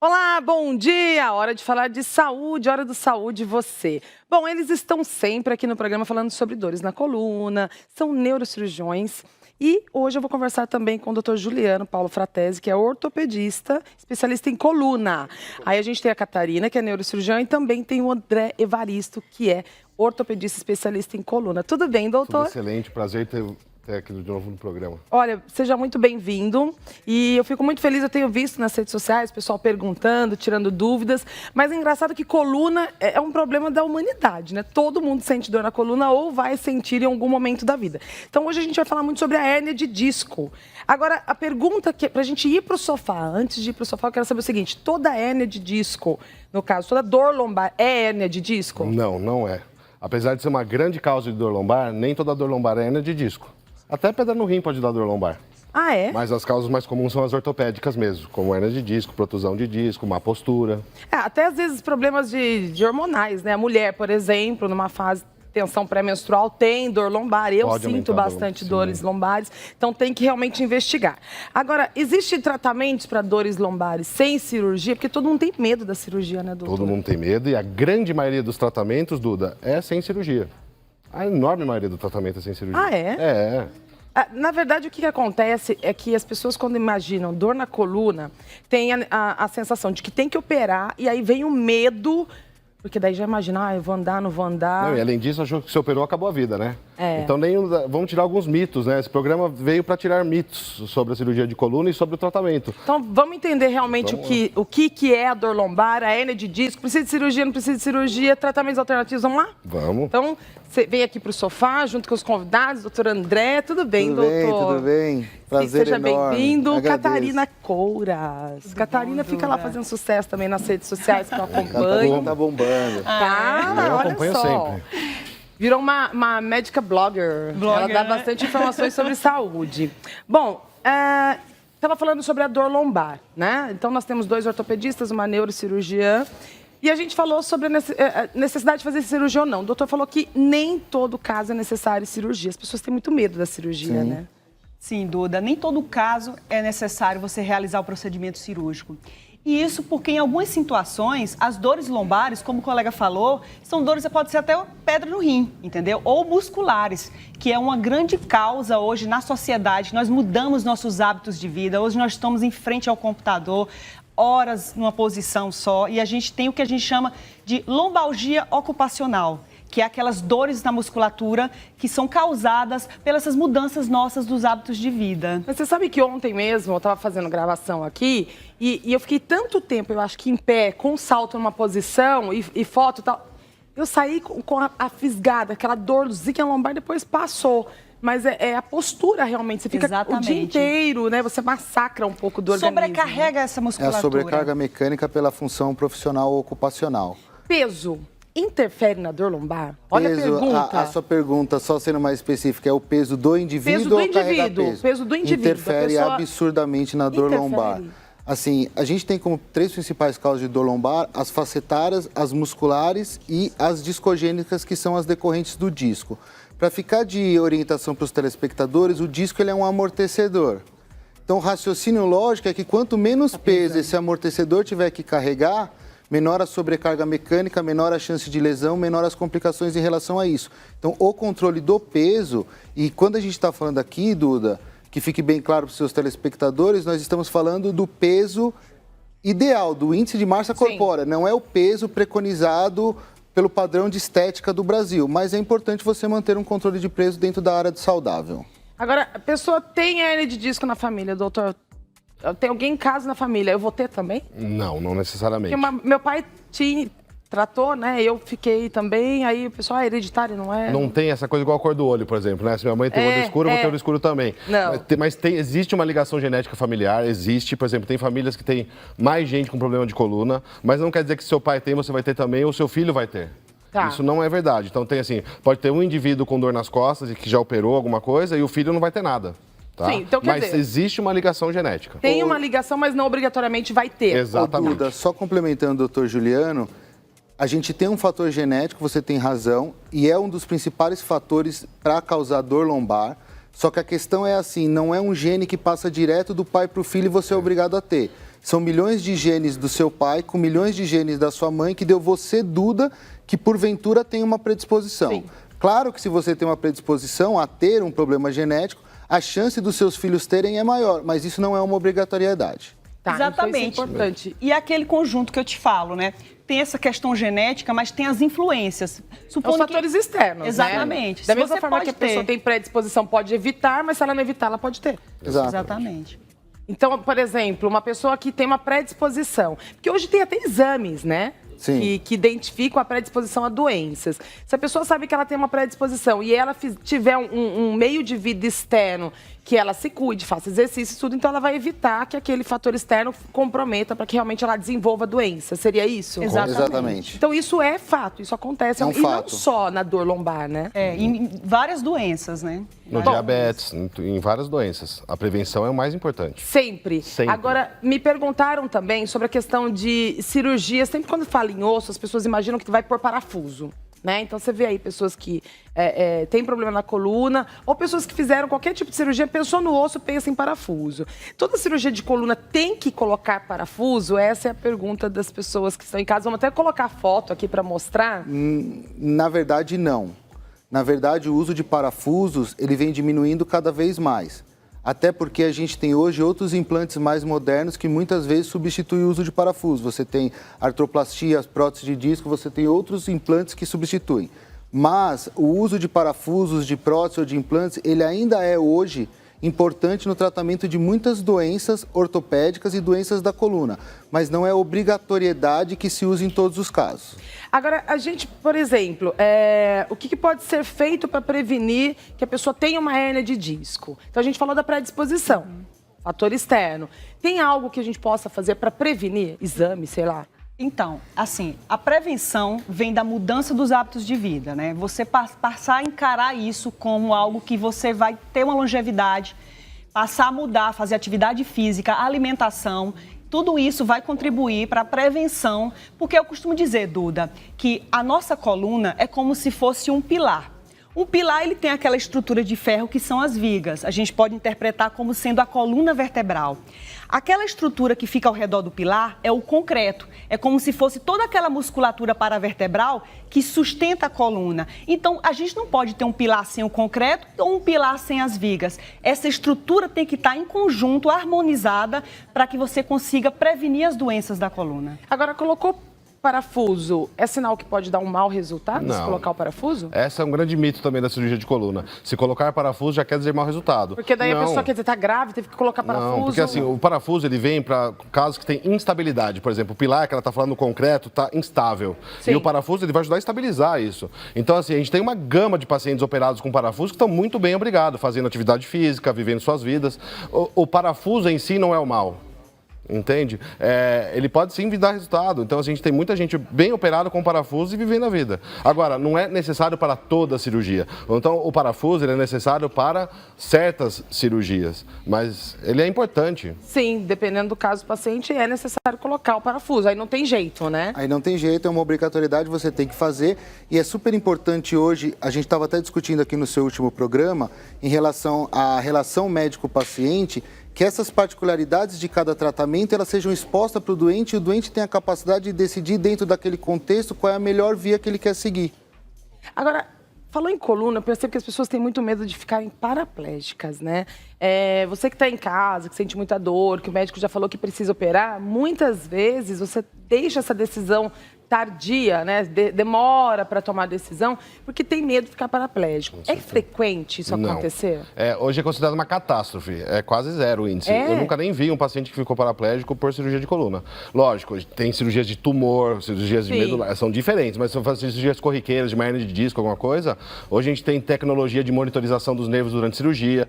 Olá, bom dia! Hora de falar de saúde, hora do Saúde Você. Bom, eles estão sempre aqui no programa falando sobre dores na coluna, são neurocirurgiões. E hoje eu vou conversar também com o Dr. Juliano Paulo Fratesi, que é ortopedista, especialista em coluna. Aí a gente tem a Catarina, que é neurocirurgião, e também tem o André Evaristo, que é ortopedista especialista em coluna. Tudo bem, doutor? Tudo excelente, prazer ter aqui de novo no programa. Olha, seja muito bem-vindo e eu fico muito feliz, eu tenho visto nas redes sociais, o pessoal perguntando, tirando dúvidas, mas é engraçado que coluna é um problema da humanidade, né? Todo mundo sente dor na coluna ou vai sentir em algum momento da vida. Então hoje a gente vai falar muito sobre a hérnia de disco. Agora, a pergunta que pra gente ir pro sofá, antes de ir pro sofá, eu quero saber o seguinte, toda hérnia de disco, no caso, toda dor lombar é hérnia de disco? Não, não é. Apesar de ser uma grande causa de dor lombar, nem toda dor lombar é hérnia de disco. Até pedra no rim pode dar dor lombar. Ah, é? Mas as causas mais comuns são as ortopédicas mesmo, como hérnia de disco, protusão de disco, má postura. Até às vezes problemas de hormonais, né? A mulher, por exemplo, numa fase de tensão pré-menstrual, tem dor lombar. Eu Pode sinto aumentar bastante sim. dores lombares, então tem que realmente investigar. Agora, existem tratamentos para dores lombares sem cirurgia? Porque todo mundo tem medo da cirurgia, né, doutor? Todo mundo tem medo e a grande maioria dos tratamentos, Duda, é sem cirurgia. A enorme maioria do tratamento é sem cirurgia. Ah, é? É. Na verdade, o que acontece é que as pessoas, quando imaginam dor na coluna, têm a sensação de que tem que operar e aí vem o medo, porque daí já imagina, eu vou andar, não vou andar. Não, e além disso, achou que se operou, acabou a vida, né? É. Então, vamos tirar alguns mitos, né? Esse programa veio para tirar mitos sobre a cirurgia de coluna e sobre o tratamento. Então, vamos entender realmente o que é a dor lombar, a hérnia de disco. Precisa de cirurgia, não precisa de cirurgia, tratamentos alternativos, vamos lá? Vamos. Então, você vem aqui para o sofá, junto com os convidados, doutor André. Tudo bem, doutor? Tudo bem. Prazer Seja enorme. bem-vindo. Agradeço. Catarina Couras. Catarina fica lá fazendo sucesso também nas redes sociais que eu acompanho. Tá bombando. Tá, Eu olha acompanho só. sempre. Virou uma médica blogger. Ela dá bastante informações sobre saúde. Bom, estava falando sobre a dor lombar, né? Então, nós temos 2 ortopedistas, uma neurocirurgiã. E a gente falou sobre a necessidade de fazer cirurgia ou não. O doutor falou que nem todo caso é necessário cirurgia. As pessoas têm muito medo da cirurgia, Sim. né? Sim, Duda. Nem todo caso é necessário você realizar o procedimento cirúrgico. E isso porque em algumas situações, as dores lombares, como o colega falou, são dores que pode ser até pedra no rim, entendeu? Ou musculares, que é uma grande causa hoje na sociedade. Nós mudamos nossos hábitos de vida. Hoje nós estamos em frente ao computador, horas numa posição só, e a gente tem o que a gente chama de lombalgia ocupacional, que é aquelas dores na musculatura que são causadas pelas essas mudanças nossas dos hábitos de vida. Mas você sabe que ontem mesmo eu estava fazendo gravação aqui e eu fiquei tanto tempo, eu acho que em pé, com salto numa posição e foto e tal. Eu saí com a fisgada, aquela dorzinha lombar, depois passou. Mas é a postura realmente, você fica o dia inteiro, né? Você massacra um pouco do organismo. Sobrecarrega essa É a musculatura. sobrecarga mecânica pela função profissional ou ocupacional. Peso interfere na dor lombar? Olha a pergunta. A sua pergunta, só sendo mais específica, é o peso do indivíduo Peso do ou carregar indivíduo, peso? peso do indivíduo, Interfere da pessoa absurdamente na dor interfere. lombar. Assim, a gente tem como 3 principais causas de dor lombar, as facetárias, as musculares e as discogênicas, que são as decorrentes do disco. Para ficar de orientação para os telespectadores, o disco ele é um amortecedor. Então, o raciocínio lógico é que quanto menos peso esse amortecedor tiver que carregar, menor a sobrecarga mecânica, menor a chance de lesão, menor as complicações em relação a isso. Então, o controle do peso, e quando a gente está falando aqui, Duda, que fique bem claro para os seus telespectadores, nós estamos falando do peso ideal, do índice de massa corpórea, não é o peso preconizado pelo padrão de estética do Brasil, mas é importante você manter um controle de peso dentro da área de saudável. Agora, a pessoa tem hérnia de disco na família, doutor? Tem alguém em casa na família, eu vou ter também? Não, não necessariamente. Porque meu pai tratou, né? Eu fiquei também, aí o pessoal, é hereditário, não é? Não tem essa coisa igual a cor do olho, por exemplo, né? Se minha mãe tem olho escuro, eu vou ter olho escuro também. Não. Mas existe uma ligação genética familiar, existe, por exemplo, tem famílias que tem mais gente com problema de coluna, mas não quer dizer que seu pai tem, você vai ter também, ou seu filho vai ter. Tá. Isso não é verdade. Então tem assim, pode ter um indivíduo com dor nas costas e que já operou alguma coisa e o filho não vai ter nada. Tá? Sim, então quer mas dizer, existe uma ligação genética. tem uma ligação, mas não obrigatoriamente vai ter. Exatamente. Ô, Duda, só complementando o doutor Juliano, a gente tem um fator genético, você tem razão, e é um dos principais fatores para causar dor lombar. Só que a questão é assim, não é um gene que passa direto do pai para o filho e você é obrigado a ter. São milhões de genes do seu pai com milhões de genes da sua mãe que deu você, Duda, que porventura tem uma predisposição. Sim. Claro que se você tem uma predisposição a ter um problema genético, a chance dos seus filhos terem é maior, mas isso não é uma obrigatoriedade. Tá, Exatamente. Então isso é importante. E aquele conjunto que eu te falo, né? Tem essa questão genética, mas tem as influências. Os fatores externos, Exatamente. Né? Da Se mesma você forma pode que a pessoa ter. tem predisposição, pode evitar, mas se ela não evitar, ela pode ter. Exato. Exatamente. Então, por exemplo, uma pessoa que tem uma predisposição, porque hoje tem até exames, né? Sim. Que identificam a predisposição a doenças. Se a pessoa sabe que ela tem uma predisposição e ela tiver um meio de vida externo que ela se cuide, faça exercício e tudo, então ela vai evitar que aquele fator externo comprometa para que realmente ela desenvolva a doença. Seria isso? Exatamente. Então isso é fato, isso acontece. É um e não fato. só na dor lombar, né? Em várias doenças, né? No diabetes, em várias doenças. A prevenção é o mais importante. Sempre. Sempre. Agora, me perguntaram também sobre a questão de cirurgia. Sempre quando fala em osso, as pessoas imaginam que vai pôr parafuso. Né? Então, você vê aí pessoas que têm problema na coluna ou pessoas que fizeram qualquer tipo de cirurgia, pensou no osso, pensa em parafuso. Toda cirurgia de coluna tem que colocar parafuso? Essa é a pergunta das pessoas que estão em casa. Vamos até colocar foto aqui para mostrar. Na verdade, não. Na verdade, o uso de parafusos, ele vem diminuindo cada vez mais. Até porque a gente tem hoje outros implantes mais modernos que muitas vezes substituem o uso de parafuso. Você tem artroplastia, prótese de disco, você tem outros implantes que substituem. Mas o uso de parafusos, de prótese ou de implantes, ele ainda é hoje importante no tratamento de muitas doenças ortopédicas e doenças da coluna. Mas não é obrigatoriedade que se use em todos os casos. Agora, a gente, por exemplo, o que pode ser feito para prevenir que a pessoa tenha uma hérnia de disco? Então, a gente falou da predisposição, fator externo. Tem algo que a gente possa fazer para prevenir? Exame, sei lá. Então, assim, a prevenção vem da mudança dos hábitos de vida, né? Você passar a encarar isso como algo que você vai ter uma longevidade, passar a mudar, fazer atividade física, alimentação, tudo isso vai contribuir para a prevenção, porque eu costumo dizer, Duda, que a nossa coluna é como se fosse um pilar. Um pilar, ele tem aquela estrutura de ferro que são as vigas. A gente pode interpretar como sendo a coluna vertebral. Aquela estrutura que fica ao redor do pilar é o concreto. É como se fosse toda aquela musculatura paravertebral que sustenta a coluna. Então, a gente não pode ter um pilar sem o concreto ou um pilar sem as vigas. Essa estrutura tem que estar em conjunto, harmonizada, para que você consiga prevenir as doenças da coluna. Agora, colocou parafuso, é sinal que pode dar um mau resultado se colocar o parafuso? Esse é um grande mito também da cirurgia de coluna. Se colocar parafuso já quer dizer mau resultado. Porque daí a pessoa quer dizer, tá grávida, teve que colocar parafuso. Não, porque assim, o parafuso ele vem para casos que tem instabilidade. Por exemplo, o pilar que ela está falando no concreto está instável. Sim. E o parafuso ele vai ajudar a estabilizar isso. Então assim, a gente tem uma gama de pacientes operados com parafuso que estão muito bem, obrigado, fazendo atividade física, vivendo suas vidas. O parafuso em si não é o mal. Entende? Ele pode sim dar resultado. Então, a gente tem muita gente bem operada com parafuso e vivendo a vida. Agora, não é necessário para toda a cirurgia. Então, o parafuso ele é necessário para certas cirurgias. Mas ele é importante. Sim, dependendo do caso do paciente, é necessário colocar o parafuso. Aí não tem jeito, né? Aí não tem jeito, é uma obrigatoriedade, você tem que fazer. E é super importante hoje, a gente estava até discutindo aqui no seu último programa, em relação à relação médico-paciente, que essas particularidades de cada tratamento elas sejam expostas para o doente e o doente tenha a capacidade de decidir dentro daquele contexto qual é a melhor via que ele quer seguir. Agora, falou em coluna, eu percebo que as pessoas têm muito medo de ficarem paraplégicas, né? Você que está em casa, que sente muita dor, que o médico já falou que precisa operar, muitas vezes você deixa essa decisão tardia, né? Demora para tomar a decisão, porque tem medo de ficar paraplégico. É frequente isso acontecer? Hoje é considerado uma catástrofe, é quase zero o índice. Eu nunca nem vi um paciente que ficou paraplégico por cirurgia de coluna. Lógico, tem cirurgias de tumor, cirurgias de medular, são diferentes, mas se eu fazer cirurgias corriqueiras, de uma hérnia de disco, alguma coisa, hoje a gente tem tecnologia de monitorização dos nervos durante a cirurgia,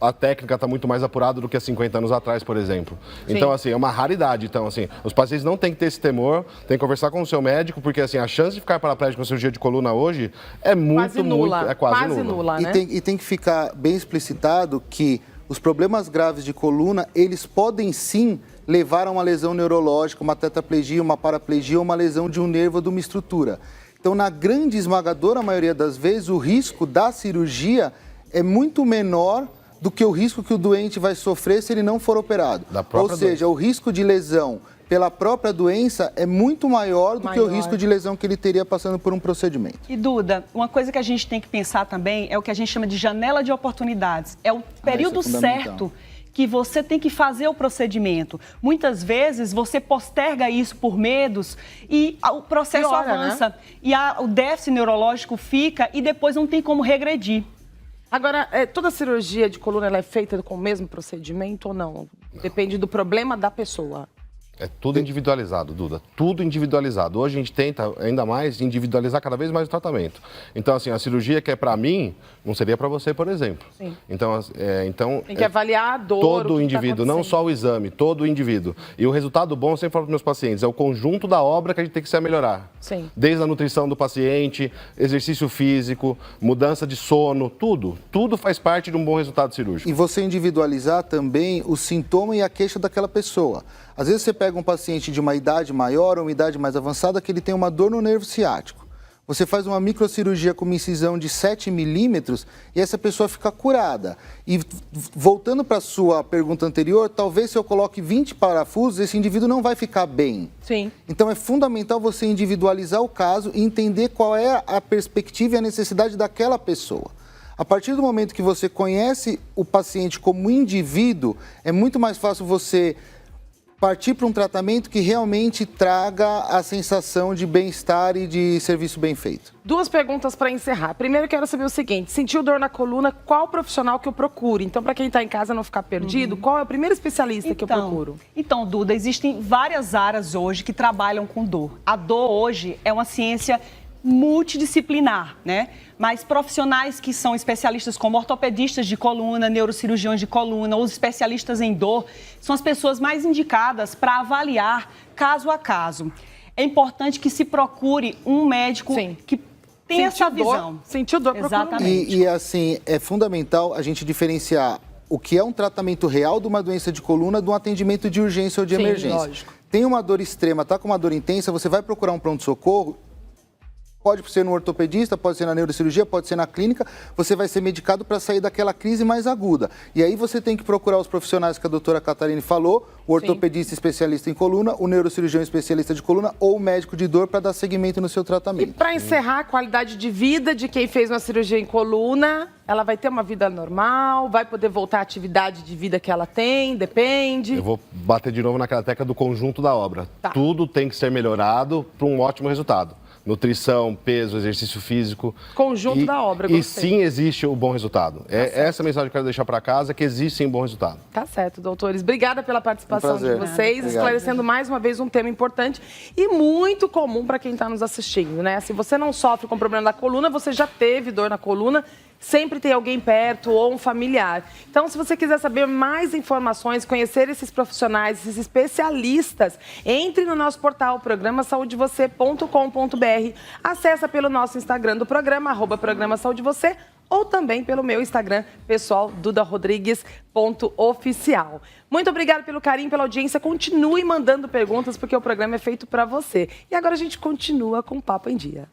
a técnica está muito mais apurada do que há 50 anos atrás, por exemplo. Sim. Então, assim, é uma raridade. Então, assim, os pacientes não têm que ter esse temor, tem que conversar com o seu médico, porque assim, a chance de ficar paraplégico com cirurgia de coluna hoje é quase nula, quase nula. Né? E tem que ficar bem explicitado que os problemas graves de coluna, eles podem sim levar a uma lesão neurológica, uma tetraplegia, uma paraplegia, uma lesão de um nervo ou de uma estrutura. Então, na grande esmagadora maioria das vezes, o risco da cirurgia é muito menor do que o risco que o doente vai sofrer se ele não for operado. Ou seja, o risco de lesão pela própria doença é muito maior do que o risco de lesão que ele teria passando por um procedimento. E Duda, uma coisa que a gente tem que pensar também é o que a gente chama de janela de oportunidades. É o período certo que você tem que fazer o procedimento. Muitas vezes você posterga isso por medos e o processo avança. Né? E o déficit neurológico fica e depois não tem como regredir. Agora, toda cirurgia de coluna ela é feita com o mesmo procedimento ou não? Depende do problema da pessoa. É tudo individualizado, Duda. Tudo individualizado. Hoje a gente tenta ainda mais individualizar cada vez mais o tratamento. Então, assim, a cirurgia que é para mim, não seria para você, por exemplo. Sim. Então, tem que avaliar a dor. Todo o indivíduo, não só o exame, todo o indivíduo. E o resultado bom, eu sempre falo para os meus pacientes, é o conjunto da obra que a gente tem que se melhorar. Sim. Desde a nutrição do paciente, exercício físico, mudança de sono, tudo. Tudo faz parte de um bom resultado cirúrgico. E você individualizar também o sintoma e a queixa daquela pessoa. Às vezes você pega um paciente de uma idade maior ou uma idade mais avançada que ele tem uma dor no nervo ciático. Você faz uma microcirurgia com uma incisão de 7 milímetros e essa pessoa fica curada. E voltando para a sua pergunta anterior, talvez se eu coloque 20 parafusos, esse indivíduo não vai ficar bem. Sim. Então é fundamental você individualizar o caso e entender qual é a perspectiva e a necessidade daquela pessoa. A partir do momento que você conhece o paciente como indivíduo, é muito mais fácil você partir para um tratamento que realmente traga a sensação de bem-estar e de serviço bem feito. 2 perguntas para encerrar. Primeiro, eu quero saber o seguinte: sentiu dor na coluna, qual profissional que eu procuro? Então, para quem está em casa não ficar perdido, qual é o primeiro especialista que eu procuro? Então, Duda, existem várias áreas hoje que trabalham com dor. A dor hoje é uma ciência multidisciplinar, né? Mas profissionais que são especialistas como ortopedistas de coluna, neurocirurgiões de coluna, ou especialistas em dor, são as pessoas mais indicadas para avaliar caso a caso. É importante que se procure um médico que tenha essa visão. Sentiu dor, exatamente. E assim, é fundamental a gente diferenciar o que é um tratamento real de uma doença de coluna de um atendimento de urgência ou de emergência. Lógico. Tem uma dor extrema, está com uma dor intensa, você vai procurar um pronto-socorro. Pode ser no ortopedista, pode ser na neurocirurgia, pode ser na clínica, você vai ser medicado para sair daquela crise mais aguda. E aí você tem que procurar os profissionais que a doutora Catarine falou, o ortopedista especialista em coluna, o neurocirurgião especialista de coluna ou o médico de dor para dar seguimento no seu tratamento. E para encerrar, a qualidade de vida de quem fez uma cirurgia em coluna, ela vai ter uma vida normal, vai poder voltar à atividade de vida que ela tem, depende? Eu vou bater de novo naquela tecla do conjunto da obra. Tá. Tudo tem que ser melhorado para um ótimo resultado. Nutrição, peso, exercício físico. Conjunto da obra, gostei. E sim existe o bom resultado. Essa mensagem que eu quero deixar para casa, que existe sim bom resultado. Tá certo, doutores. Obrigada pela participação de vocês, Obrigado. esclarecendo mais uma vez um tema importante e muito comum para quem está nos assistindo, né? Se você não sofre com problema da coluna, você já teve dor na coluna, sempre tem alguém perto ou um familiar. Então, se você quiser saber mais informações, conhecer esses profissionais, esses especialistas, entre no nosso portal programasaudevocê.com.br, acessa pelo nosso Instagram do programa, @programa Saúde Você, ou também pelo meu Instagram pessoal, dudarodrigues.oficial. Muito obrigada pelo carinho, pela audiência. Continue mandando perguntas, porque o programa é feito para você. E agora a gente continua com o Papo em Dia.